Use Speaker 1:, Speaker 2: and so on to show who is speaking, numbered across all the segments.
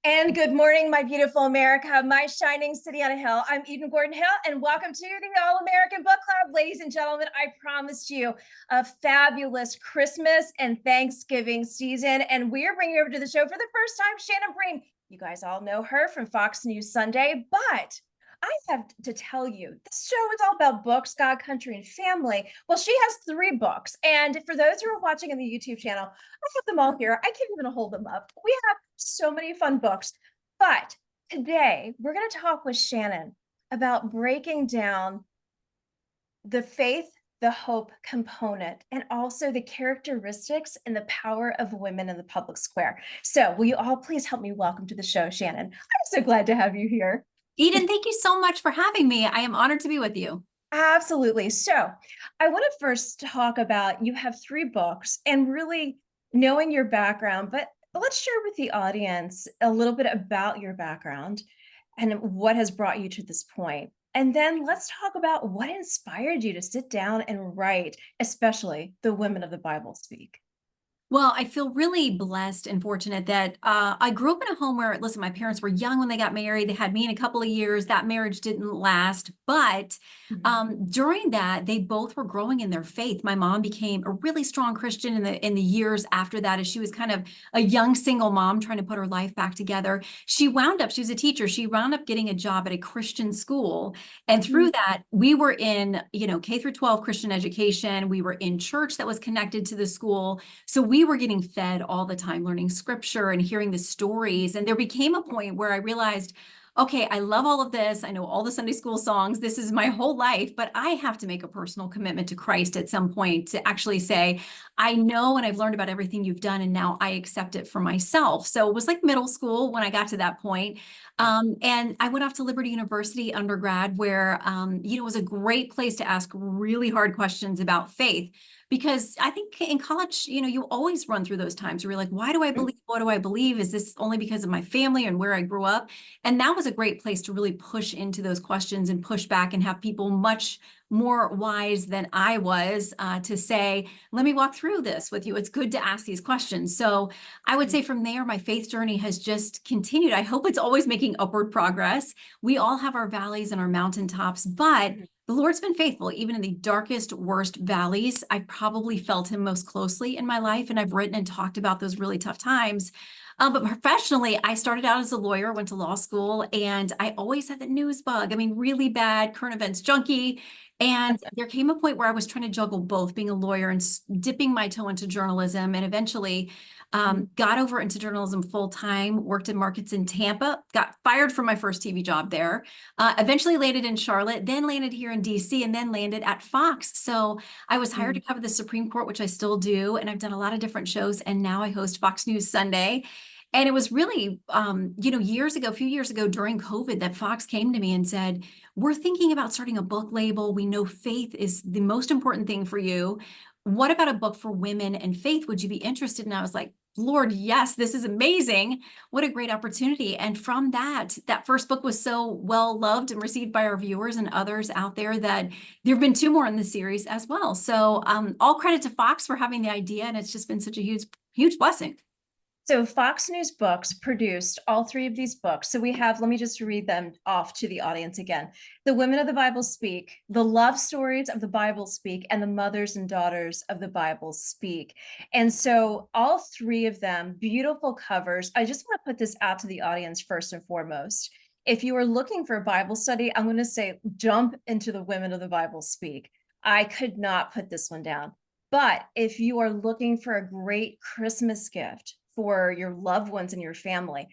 Speaker 1: And good morning, my beautiful America, my shining city on a hill. I'm Eden Gordon Hill, and welcome to the All American Book Club. Ladies and gentlemen, I promised you a fabulous Christmas and Thanksgiving season, and we are bringing over to the show for the first time Shannon Bream. You guys all know her from Fox News Sunday, but I have to tell you, this show is all about books, God, country, and family. Well, she has 3 books. And for those who are watching on the YouTube channel, I have them all here. I can't even hold them up. We have so many fun books. But today, we're going to talk with Shannon about breaking down the faith, the hope component, and also the characteristics and the power of women in the public square. So, will you all please help me welcome to the show, Shannon? I'm so glad to have you here.
Speaker 2: Eden, thank you so much for having me. I am honored to be with you.
Speaker 1: Absolutely. So, I want to first talk about you have 3 books and really knowing your background, but let's share with the audience a little bit about your background and what has brought you to this point. And then let's talk about what inspired you to sit down and write, especially the Women of the Bible Speak.
Speaker 2: Well, I feel really blessed and fortunate that I grew up in a home where, listen, my parents were young when they got married. They had me in a couple of years. That marriage didn't last. But during that, they both were growing in their faith. My mom became a really strong Christian in the years after that, as she was kind of a young single mom trying to put her life back together. She was a teacher. She wound up getting a job at a Christian school. And through that, we were in, K through 12 Christian education. We were in church that was connected to the school. So we were getting fed all the time, learning scripture and hearing the stories. And there became a point where I realized, okay, I love all of this. I know all the Sunday school songs. This is my whole life, but I have to make a personal commitment to Christ at some point to actually say, I know and I've learned about everything you've done, and now I accept it for myself. So it was like middle school when I got to that point. And I went off to Liberty University undergrad, where, it was a great place to ask really hard questions about faith. Because I think in college, you always run through those times where you're like, why do I believe? What do I believe? Is this only because of my family and where I grew up? And that was a great place to really push into those questions and push back and have people much more wise than I was to say, let me walk through this with you. It's good to ask these questions. So I would say from there, my faith journey has just continued. I hope it's always making upward progress. We all have our valleys and our mountaintops, but the Lord's been faithful, even in the darkest, worst valleys. I probably felt him most closely in my life, and I've written and talked about those really tough times. But professionally, I started out as a lawyer, went to law school, and I always had the news bug. I mean, really bad current events junkie. And there came a point where I was trying to juggle both being a lawyer and dipping my toe into journalism, and eventually got over into journalism full time, worked in markets in Tampa, got fired from my first TV job there, eventually landed in Charlotte, then landed here in DC, and then landed at Fox. So I was hired to cover the Supreme Court, which I still do. And I've done a lot of different shows. And now I host Fox News Sunday. And it was really, a few years ago during COVID, that Fox came to me and said, we're thinking about starting a book label. We know faith is the most important thing for you. What about a book for women and faith? Would you be interested? And I was like, Lord, yes, this is amazing. What a great opportunity. And from that first book was so well loved and received by our viewers and others out there that there have been 2 more in the series as well. So all credit to Fox for having the idea. And it's just been such a huge, huge blessing.
Speaker 1: So Fox News Books produced all 3 of these books. So we have, let me just read them off to the audience again. The Women of the Bible Speak, The Love Stories of the Bible Speak, and The Mothers and Daughters of the Bible Speak. And so all 3 of them, beautiful covers. I just want to put this out to the audience first and foremost. If you are looking for a Bible study, I'm going to say jump into The Women of the Bible Speak. I could not put this one down. But if you are looking for a great Christmas gift for your loved ones and your family,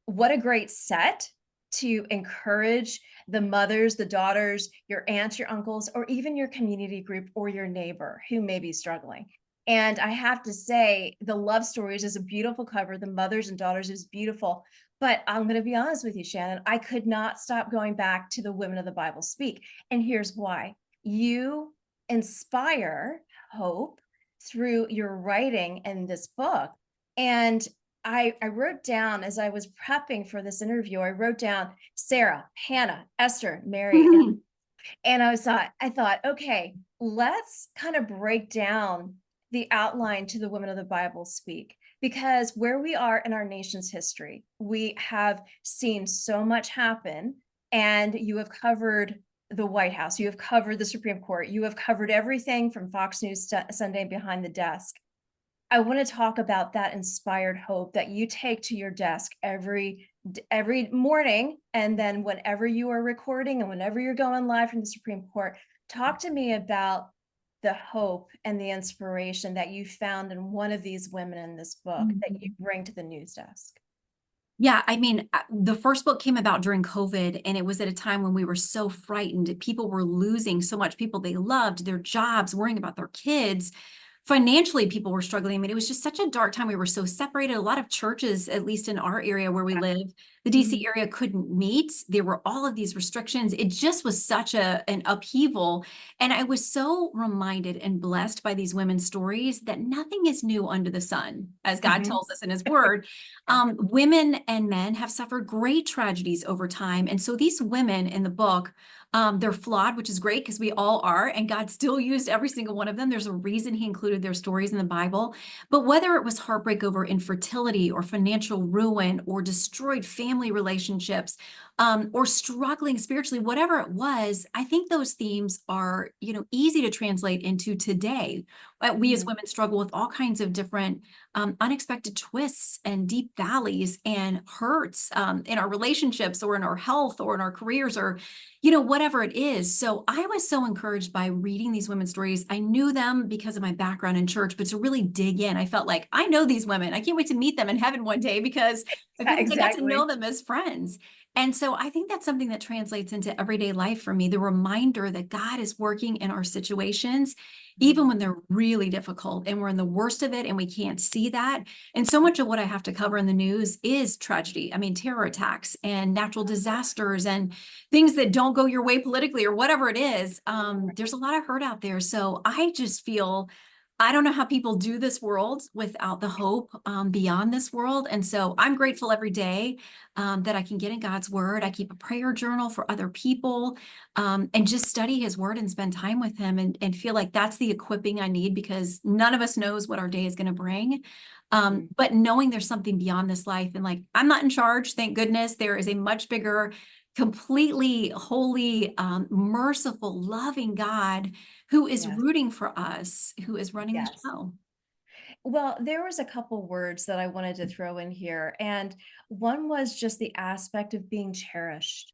Speaker 1: what a great set to encourage the mothers, the daughters, your aunts, your uncles, or even your community group or your neighbor who may be struggling. And I have to say, the Love Stories is a beautiful cover. The Mothers and Daughters is beautiful. But I'm going to be honest with you, Shannon, I could not stop going back to the Women of the Bible Speak. And here's why. You inspire hope through your writing in this book. And I wrote down, as I was prepping for this interview, I wrote down Sarah, Hannah, Esther, Mary, and I thought, okay, let's kind of break down the outline to the Women of the Bible Speak. because where we are in our nation's history, we have seen so much happen, and you have covered the White House, you have covered the Supreme Court, you have covered everything from Fox News to Sunday Behind the Desk. I want to talk about that inspired hope that you take to your desk every morning, and then whenever you are recording and whenever you're going live from the Supreme Court. Talk to me about the hope and the inspiration that you found in one of these women in this book that you
Speaker 2: Mhm.
Speaker 1: bring to the news desk.
Speaker 2: Yeah, I mean, the first book came about during COVID, and it was at a time when we were so frightened. People were losing so much people they loved, their jobs, worrying about their kids. Financially, people were struggling. I mean, it was just such a dark time. We were so separated. A lot of churches, at least in our area where we live, the DC
Speaker 1: Mhm,
Speaker 2: area couldn't meet. There were all of these restrictions. It just was such an upheaval. And I was so reminded and blessed by these women's stories that nothing is new under the sun, as God
Speaker 1: mhm.
Speaker 2: tells us in his word.
Speaker 1: Yeah.
Speaker 2: Women and men have suffered great tragedies over time. And so these women in the book, they're flawed, which is great because we all are, and God still used every single one of them. There's a reason he included their stories in the Bible. But whether it was heartbreak over infertility or financial ruin or destroyed family relationships, or struggling spiritually, whatever it was, I think those themes are, easy to translate into today. We as
Speaker 1: Mhm.
Speaker 2: women struggle with all kinds of different unexpected twists and deep valleys and hurts in our relationships or in our health or in our careers or whatever it is. So I was so encouraged by reading these women's stories. I knew them because of my background in church, but to really dig in, I felt like I know these women. I can't wait to meet them in heaven one day because I
Speaker 1: Yeah,
Speaker 2: feel like I got to know
Speaker 1: exactly.
Speaker 2: them as friends. And so I think that's something that translates into everyday life for me, the reminder that God is working in our situations, even
Speaker 1: Mhm.
Speaker 2: when they're really difficult and we're in the worst of it and we can't see that. And so much of what I have to cover in the news is tragedy. I mean, terror attacks and natural disasters and things that don't go your way politically or whatever it is. There's a lot of hurt out there. So I just feel I don't know how people do this world without the hope beyond this world. And so I'm grateful every day that I can get in God's word. I keep a prayer journal for other people and just study his word and spend time with him and feel like that's the equipping I need because none of us knows what our day is going to bring.
Speaker 1: Mhm.
Speaker 2: But knowing there's something beyond this life and like, I'm not in charge, thank goodness. There is a much bigger completely holy, merciful, loving God who is
Speaker 1: Yes,
Speaker 2: rooting for us, who is running the
Speaker 1: yes.
Speaker 2: show.
Speaker 1: Well, there was a couple words that I wanted to throw in here, and one was just the aspect of being cherished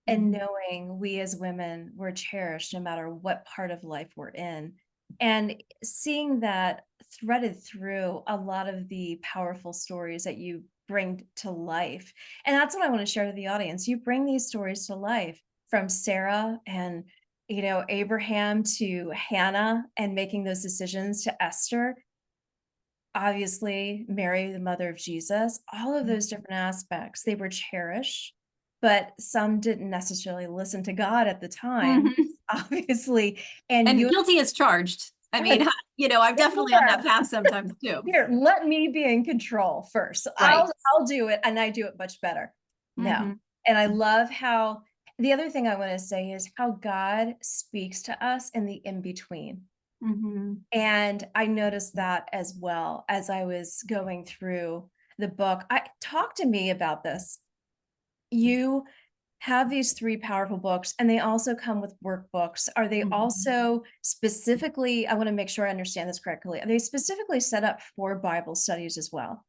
Speaker 1: and
Speaker 2: Mhm.
Speaker 1: knowing we as women were cherished no matter what part of life we're in. And seeing that threaded through a lot of the powerful stories that you bring to life. And that's what I want to share to the audience. You bring these stories to life from Sarah and Abraham to Hannah and making those decisions to Esther, obviously Mary, the mother of Jesus, all of those different aspects, they were cherished, but some didn't necessarily listen to God at the time,
Speaker 2: Mhm.
Speaker 1: obviously. And
Speaker 2: And
Speaker 1: you
Speaker 2: guilty as charged. I mean,
Speaker 1: yes,
Speaker 2: I'm definitely on that
Speaker 1: here,
Speaker 2: path sometimes too.
Speaker 1: here, let me be in control first. So
Speaker 2: Right.
Speaker 1: I'll do it, and I do it much better. No.
Speaker 2: Mhm.
Speaker 1: And I love how the other thing I want to say is how God speaks to us in the in between.
Speaker 2: Mhm.
Speaker 1: And I noticed that as well as I was going through the book. I talk to me about this. You have these 3 powerful books, and they also come with workbooks. Are they
Speaker 2: Mhm.
Speaker 1: also specifically, I wanna make sure I understand this correctly, are they specifically set up for Bible studies as well?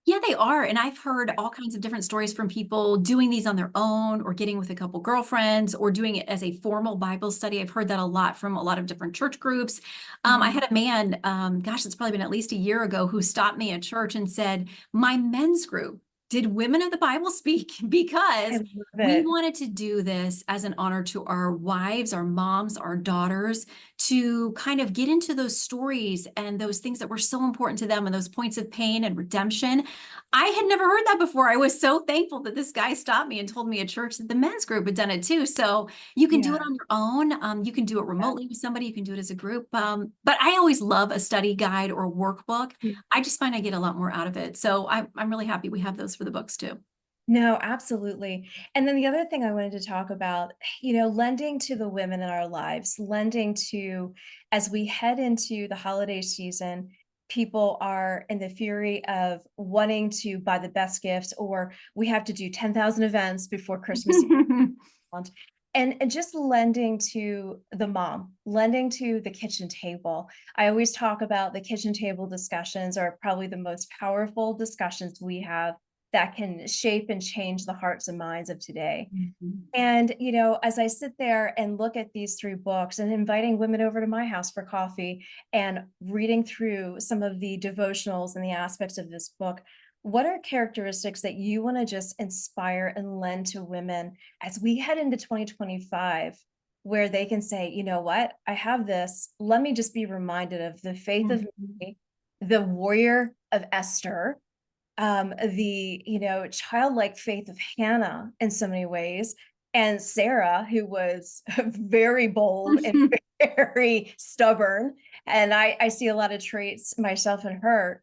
Speaker 2: Yeah, they are. And I've heard all kinds of different stories from people doing these on their own or getting with a couple girlfriends or doing it as a formal Bible study. I've heard that a lot from a lot of different church groups. I
Speaker 1: Mhm.
Speaker 2: had a man, gosh, it's probably been at least a year ago, who stopped me at church and said, my men's group, did women of the Bible speak?
Speaker 1: I
Speaker 2: Because
Speaker 1: love
Speaker 2: we
Speaker 1: it.
Speaker 2: wanted to do this as an honor to our wives, our moms, our daughters, to kind of get into those stories and those things that were so important to them and those points of pain and redemption. I had never heard that before. I was so thankful that this guy stopped me and told me at church that the men's group had done it too. So you can do it
Speaker 1: Yeah,
Speaker 2: on your own. You can do it
Speaker 1: yeah.
Speaker 2: remotely with somebody. You can do it as a group. But I always love a study guide or a workbook. I just find I get a lot more out of it. So I'm really happy we have those for the books too.
Speaker 1: No, absolutely. And then the other thing I wanted to talk about, lending to the women in our lives, lending to as we head into the holiday season. people are in the fury of wanting to buy the best gifts, or we have to do 10,000 events before Christmas. And just lending to the mom, lending to the kitchen table. I always talk about the kitchen table discussions are probably the most powerful discussions we have that can shape and change the hearts and minds of today.
Speaker 2: Mhm.
Speaker 1: And, as I sit there and look at these 3 books and inviting women over to my house for coffee and reading through some of the devotionals and the aspects of this book, what are characteristics that you wanna just inspire and lend to women as we head into 2025, where they can say, "You know what? I have this. Let me just be reminded of the faith of
Speaker 2: Mhm.
Speaker 1: Mary, the warrior of Esther, the childlike faith of Hannah in so many ways, and Sarah, who was very bold and very stubborn, and I see a lot of traits myself in her.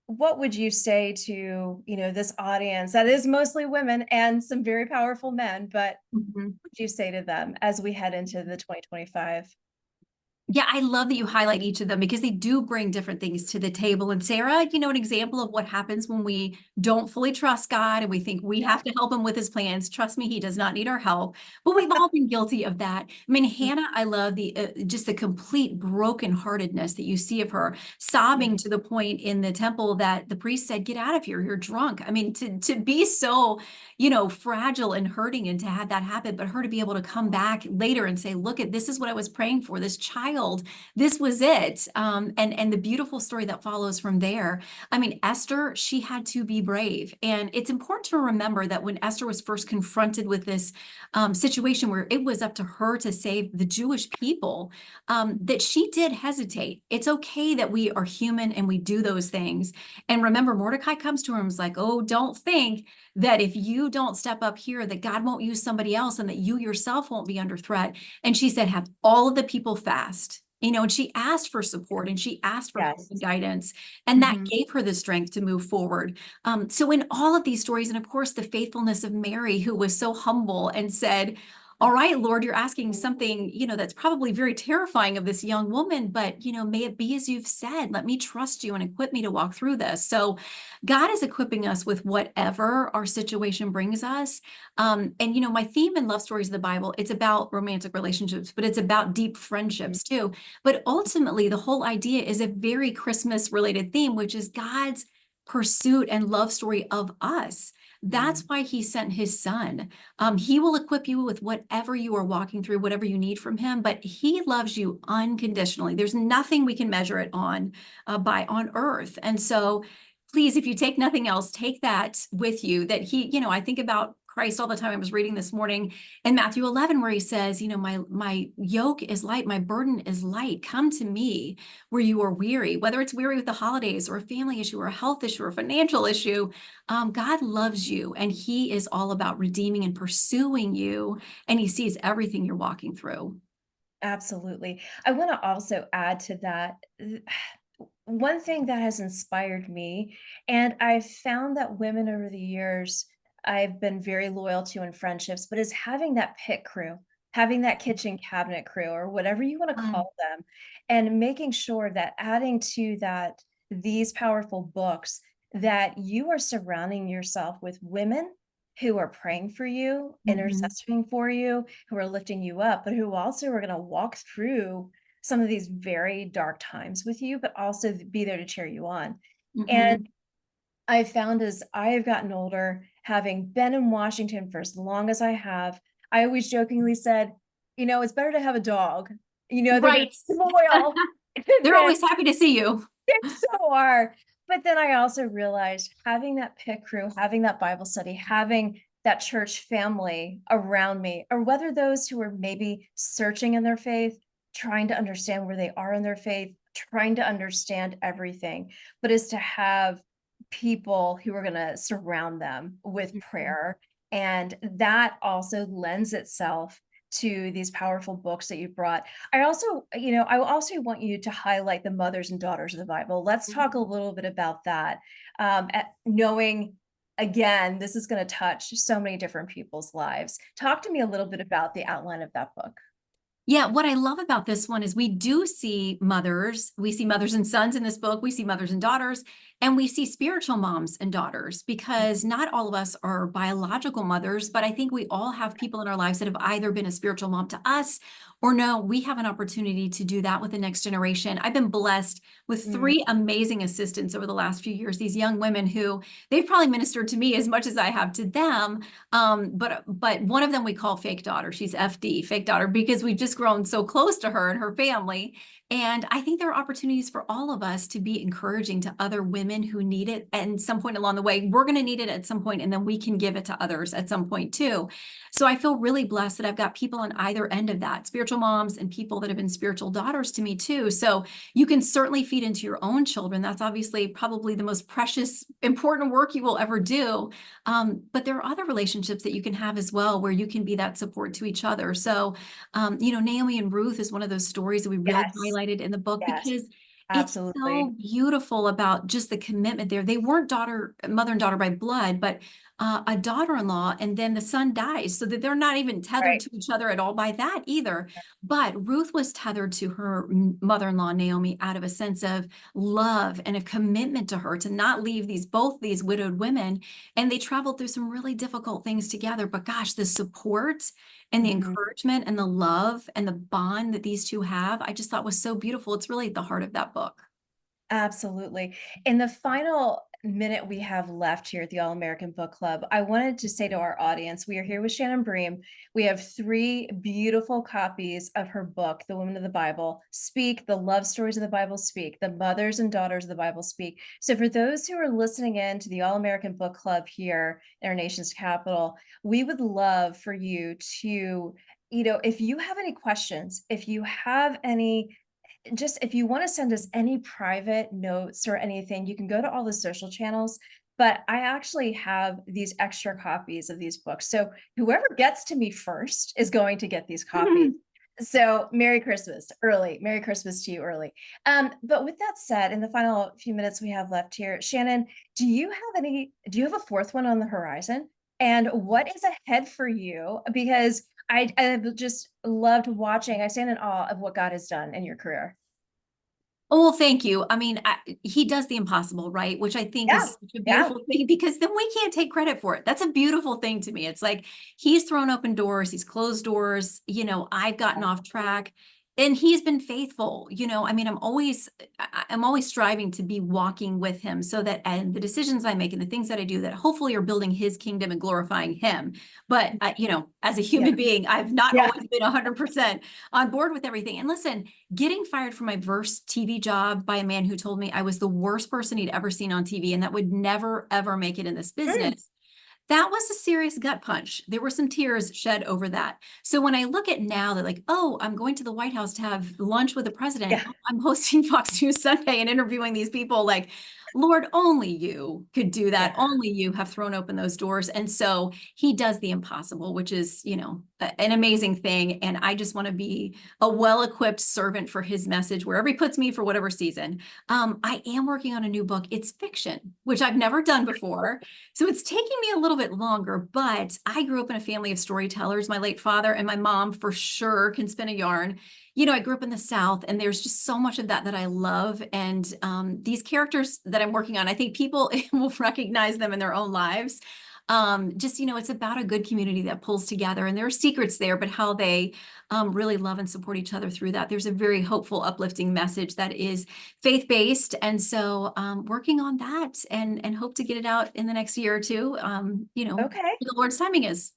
Speaker 1: What would you say to this audience that is mostly women and some very powerful men, but
Speaker 2: Mhm.
Speaker 1: what would you say to them as we head into the 2025?
Speaker 2: Yeah, I love that you highlight each of them because they do bring different things to the table. And Sarah, an example of what happens when we don't fully trust God and we think we have to help him with his plans. Trust me, he does not need our help. But we've all been guilty of that. I mean, Hannah, I love the just the complete brokenheartedness that you see of her,
Speaker 1: Mhm.
Speaker 2: sobbing to the point in the temple that the priest said, "Get out of here, you're drunk." I mean, to be so, fragile and hurting and to have that happen, but her to be able to come back later and say, "Look at this is what I was praying for, this child, this was it." And the beautiful story that follows from there. I mean, Esther, she had to be brave, and it's important to remember that when Esther was first confronted with this situation where it was up to her to save the Jewish people, that she did hesitate. It's okay that we are human and we do those things. And remember, Mordecai comes to her and is like, "Oh, don't think that if you don't step up here, that God won't use somebody else and that you yourself won't be under threat." And she said, "Have all of the people fast." And she asked for support and she asked for help and
Speaker 1: Yes.
Speaker 2: guidance, and that
Speaker 1: Mhm.
Speaker 2: gave her the strength to move forward. So, in all of these stories, and of course, the faithfulness of Mary, who was so humble and said, "All right, Lord, you're asking something, that's probably very terrifying of this young woman, but, may it be as you've said. Let me trust you and equip me to walk through this." So, God is equipping us with whatever our situation brings us. And my theme in Love Stories of the Bible, it's about romantic relationships, but it's about deep
Speaker 1: Mhm.
Speaker 2: friendships too. But ultimately, the whole idea is a very Christmas related theme, which is God's pursuit and love story of us. That's
Speaker 1: Mhm.
Speaker 2: why he sent his son. He will equip you with whatever you are walking through, whatever you need from him, but he loves you unconditionally. There's nothing we can measure it on by on earth. And so please, if you take nothing else, take that with you that I think about Christ all the time. I was reading this morning in Matthew 11 where he says, my yoke is light, my burden is light. Come to me where you are weary, whether it's weary with the holidays or a family issue or a health issue or a financial issue. God loves you and he is all about redeeming and pursuing you, and he sees everything you're walking through.
Speaker 1: Absolutely. I wanna also add to that, one thing that has inspired me, and I've found that women over the years I've been very loyal to in friendships, but is having that pit crew, having that kitchen cabinet crew, or whatever you wanna
Speaker 2: Mm,
Speaker 1: call them, and making sure that adding to that these powerful books, that you are surrounding yourself with women who are praying for you,
Speaker 2: mhm,
Speaker 1: intercessoring for you, who are lifting you up, but who also are gonna walk through some of these very dark times with you, but also be there to cheer you on. And
Speaker 2: mhm.
Speaker 1: I found as I have gotten older, having been in Washington for as long as I have, I always jokingly said, it's better to have a dog. They're gonna
Speaker 2: Right.
Speaker 1: be loyal
Speaker 2: They're
Speaker 1: than
Speaker 2: always happy to see you.
Speaker 1: they so are. But then I also realized having that pit crew, having that Bible study, having that church family around me, or whether those who are maybe searching in their faith, trying to understand where they are in their faith, trying to understand everything, but is to have people who are going to surround them with
Speaker 2: Mhm.
Speaker 1: prayer. And that also lends itself to these powerful books that you brought. I also want you to highlight the mothers and daughters of the Bible. Let's talk a little bit about that. Knowing, again, this is going to touch so many different people's lives. Talk to me a little bit about the outline of that book.
Speaker 2: Yeah, what I love about this one is we do see mothers. We see mothers and sons in this book. We see mothers and daughters, and we see spiritual moms and daughters because not all of us are biological mothers, but I think we all have people in our lives that have either been a spiritual mom to us or no, we have an opportunity to do that with the next generation. I've been blessed with
Speaker 1: Mm,
Speaker 2: three amazing assistants over the last few years, these young women who they've probably ministered to me as much as I have to them. But one of them we call fake daughter. She's FD, fake daughter, because we've just grown so close to her and her family. And I think there are opportunities for all of us to be encouraging to other women who need it. And some point along the way, we're going to need it at some point, and then we can give it to others at some point too. So I feel really blessed that I've got people on either end of that, spiritual moms and people that have been spiritual daughters to me too. So you can certainly feed into your own children. That's obviously probably the most precious, important work you will ever do. But there are other relationships that you can have as well where you can be that support to each other. So, Naomi and Ruth is one of those stories that we really
Speaker 1: yes,
Speaker 2: highlighted in the book
Speaker 1: yes,
Speaker 2: because it's so
Speaker 1: absolutely.
Speaker 2: beautiful about just the commitment there. They weren't mother and daughter by blood, but a daughter-in-law, and then the son dies, so that they're not even tethered
Speaker 1: Right.
Speaker 2: to each other at all by that either. But Ruth was tethered to her mother-in-law, Naomi, out of a sense of love and a commitment to her to not leave both these widowed women. And they traveled through some really difficult things together. But gosh, the support and the
Speaker 1: Mhm.
Speaker 2: encouragement and the love and the bond that these two have, I just thought was so beautiful. It's really at the heart of that book.
Speaker 1: Absolutely. In the final minute we have left here at the All American Book Club, I wanted to say to our audience, we are here with Shannon Bream. We have three beautiful copies of her book, The Women of the Bible Speak, the love stories of the Bible Speak, the mothers and daughters of the Bible Speak. So for those who are listening in to the All American Book Club here in our nation's capital, we would love for you to, if you have any questions, if you have any just if you want to send us any private notes or anything, you can go to all the social channels. But I actually have these extra copies of these books. So whoever gets to me first is going to get these copies. So Merry Christmas early. Merry Christmas to you early. But with that said, in the final few minutes we have left here, Shannon, do you have a fourth one on the horizon? And what is ahead for you? Because I've just loved watching. I stand in awe of what God has done in your career.
Speaker 2: Oh, well, thank you. I mean, he does the impossible, right? Which I think
Speaker 1: Yeah,
Speaker 2: is such a
Speaker 1: yeah.
Speaker 2: beautiful thing because then we can't take credit for it. That's a beautiful thing to me. It's like he's thrown open doors, he's closed doors. I've gotten off track and he's been faithful. I mean, I'm always striving to be walking with him so that and the decisions I make and the things that I do that hopefully are building his kingdom and glorifying him. But, as a
Speaker 1: Yeah,
Speaker 2: human being, I've not
Speaker 1: yeah.
Speaker 2: always been 100% on board with everything. And listen, getting fired from my first TV job by a man who told me I was the worst person he'd ever seen on TV and that would never, ever make it in this
Speaker 1: Mm,
Speaker 2: business. That was a serious gut punch. There were some tears shed over that. So when I look at now that like, oh, I'm going to the White House to have lunch with the president.
Speaker 1: yeah.
Speaker 2: Oh, I'm hosting Fox News Sunday and interviewing these people like, Lord, only you could do that.
Speaker 1: Yeah.
Speaker 2: Only you have thrown open those doors. And so he does the impossible, which is, an amazing thing. And I just want to be a well-equipped servant for his message wherever he puts me for whatever season. I am working on a new book. It's fiction, which I've never done before. So it's taking me a little bit longer, but I grew up in a family of storytellers. My late father and my mom for sure can spin a yarn. I grew up in the South, and there's just so much of that I love. And these characters that I'm working on, I think people will recognize them in their own lives. It's about a good community that pulls together, and there are secrets there, but how they really love and support each other through that. There's a very hopeful, uplifting message that is faith-based. And so working on that and hope to get it out in the next year or two,
Speaker 1: Okay.
Speaker 2: the Lord's timing is.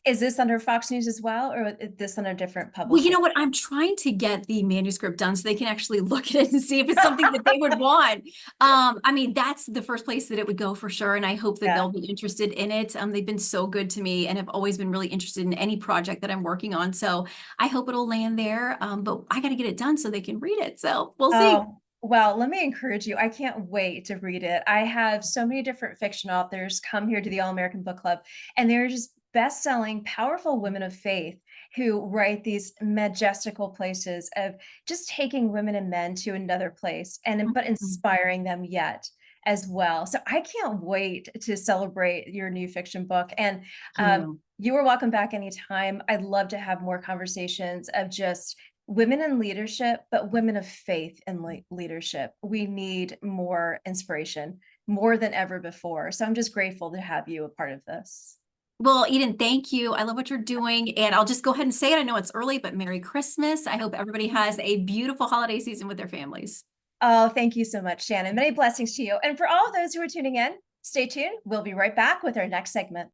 Speaker 1: Is this under Fox News as well, or is this on a different
Speaker 2: Well, you
Speaker 1: publishing?
Speaker 2: know what? I'm trying to get the manuscript done so they can actually look at it and see if it's something that they would want. I mean, that's the first place that it would go for sure. And I hope that
Speaker 1: Yeah.
Speaker 2: they'll be interested in it. They've been so good to me and have always been really interested in any project that I'm working on. So I hope it'll land there. But I got to get it done so they can read it. So we'll see.
Speaker 1: Oh, well, let me encourage you. I can't wait to read it. I have so many different fiction authors come here to the All American Book Club, and they're just best-selling, powerful women of faith who write these majestical places of just taking women and men to another place and but
Speaker 2: Mhm.
Speaker 1: inspiring them yet as well. So I can't wait to celebrate your new fiction book. And
Speaker 2: Thank you.
Speaker 1: You are welcome back anytime. I'd love to have more conversations of just women in leadership, but women of faith in leadership. We need more inspiration more than ever before. So I'm just grateful to have you a part of this.
Speaker 2: Well, Eden, thank you. I love what you're doing. And I'll just go ahead and say it. I know it's early, but Merry Christmas. I hope everybody has a beautiful holiday season with their families.
Speaker 1: Oh, thank you so much, Shannon. Many blessings to you. And for all of those who are tuning in, stay tuned. We'll be right back with our next segment.